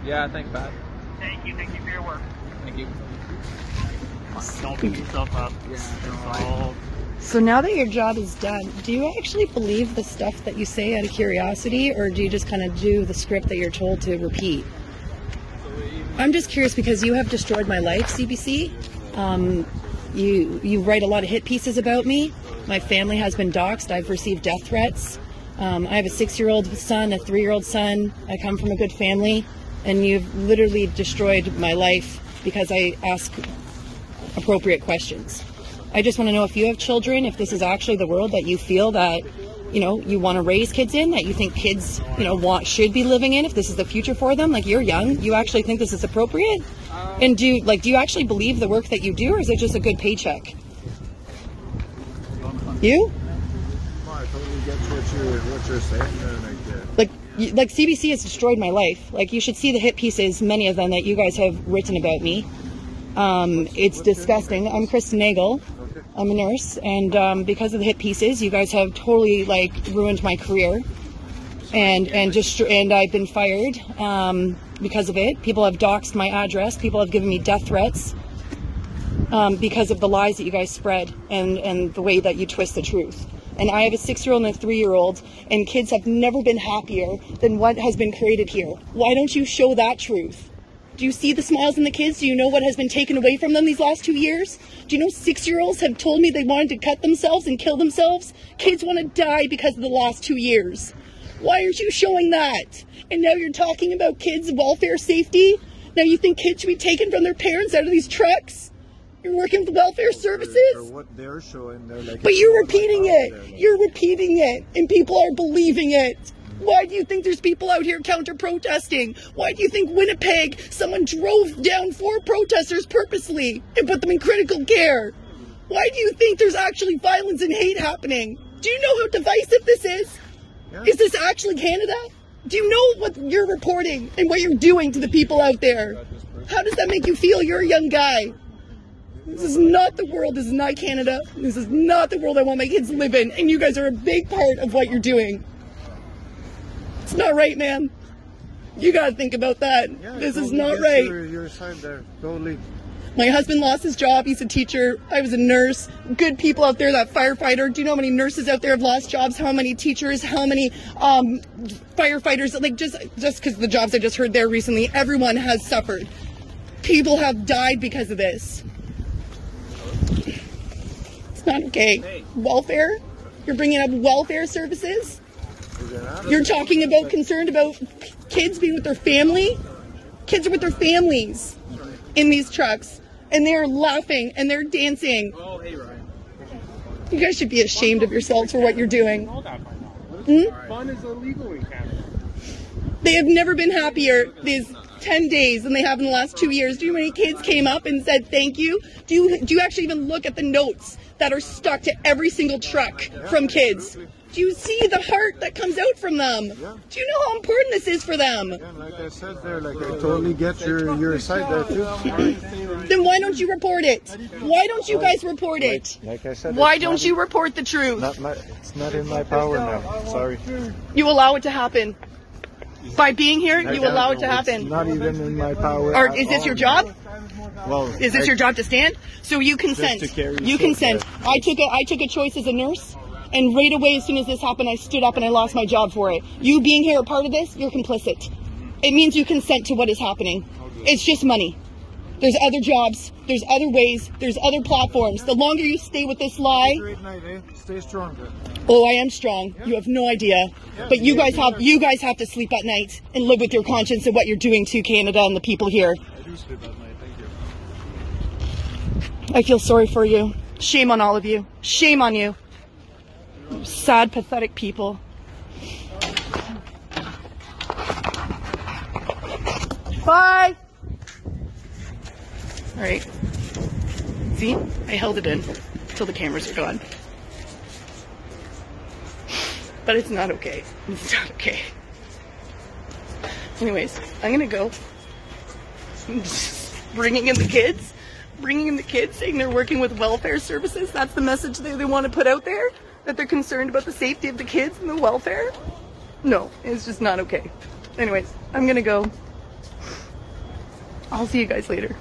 Yeah, thanks, Pat. Thank you for your work. Thank you. Don't beat yourself up. Yeah, So now that your job is done, do you actually believe the stuff that you say out of curiosity, or do you just kind of do the script that you're told to repeat? I'm just curious because you have destroyed my life, CBC. You write a lot of hit pieces about me. My family has been doxxed. I've received death threats. I have a 6-year-old son, a 3-year-old son. I come from a good family, and you've literally destroyed my life because I ask appropriate questions. I just want to know if you have children, if this is actually the world that you feel that, you want to raise kids in, that you think kids, should be living in, if this is the future for them. Like, you're young, you actually think this is appropriate? And do you actually believe the work that you do, or is it just a good paycheck? You? I totally get what you're saying there, Like CBC has destroyed my life. Like, you should see the hit pieces, many of them that you guys have written about me. It's disgusting. I'm Kristen Nagle. I'm a nurse, and because of the hit pieces, you guys have totally ruined my career, and I've been fired because of it. People have doxed my address. People have given me death threats because of the lies that you guys spread and the way that you twist the truth. And I have a 6-year-old and a 3-year-old, and kids have never been happier than what has been created here. Why don't you show that truth? Do you see the smiles in the kids? Do you know what has been taken away from them these last 2 years? Do you know 6-year-olds have told me they wanted to cut themselves and kill themselves? Kids want to die because of the last 2 years. Why aren't you showing that? And now you're talking about kids' welfare safety? Now you think kids should be taken from their parents out of these trucks? You're working with welfare services? For what they're showing, they're But you're repeating it. You're repeating it. And people are believing it. Why do you think there's people out here counter-protesting? Why do you think Winnipeg, someone drove down 4 protesters purposely and put them in critical care? Why do you think there's actually violence and hate happening? Do you know how divisive this is? Yeah. Is this actually Canada? Do you know what you're reporting and what you're doing to the people out there? How does that make you feel? You're a young guy. This is not the world. This is not Canada. This is not the world I want my kids to live in. And you guys are a big part of what you're doing. It's not right, man. You gotta think about that. Yeah, this is not right. Your side there. Totally. My husband lost his job. He's a teacher. I was a nurse. Good people out there, that firefighter. Do you know how many nurses out there have lost jobs? How many teachers? How many firefighters? Just because the jobs I just heard there recently, everyone has suffered. People have died because of this. It's not okay. Hey. Welfare? You're bringing up welfare services? You're talking about concerned about kids being with their family? Kids are with their families in these trucks, and they're laughing and they're dancing. Oh, hey, Ryan. You guys should be ashamed of yourselves for what you're doing. Fun is illegal in Canada. They have never been happier these 10 days than they have in the last 2 years. Do you know how many kids came up and said thank you? Do you actually even look at the notes that are stuck to every single truck from kids? Do you see the heart that comes out from them? Yeah. Do you know how important this is for them? Yeah, like I said there, I totally get your side there too. Then why don't you report it? Why don't you guys report it? Like I said, why don't you report the truth? It's not in my power now. Sorry. You allow it to happen. By being here, you allow it to happen. It's not even in my power. Or is this your job? Well, is this your job to stand? So you consent. You consent. I took a choice as a nurse. And right away, as soon as this happened, I stood up and I lost my job for it. You being here a part of this, you're complicit. It means you consent to what is happening. It's just money. There's other jobs. There's other ways. There's other platforms. The longer you stay with this lie... Stay strong. Oh, I am strong. You have no idea. But you guys have to sleep at night and live with your conscience and what you're doing to Canada and the people here. I do sleep at night. Thank you. I feel sorry for you. Shame on all of you. Shame on you. Sad, pathetic people. Bye! Alright. See? I held it in until the cameras are gone. But it's not okay. It's not okay. Anyways, I'm gonna go. Bringing in the kids, saying they're working with welfare services. That's the message they want to put out there? That they're concerned about the safety of the kids and the welfare? No, it's just not okay. Anyways, I'm gonna go. I'll see you guys later.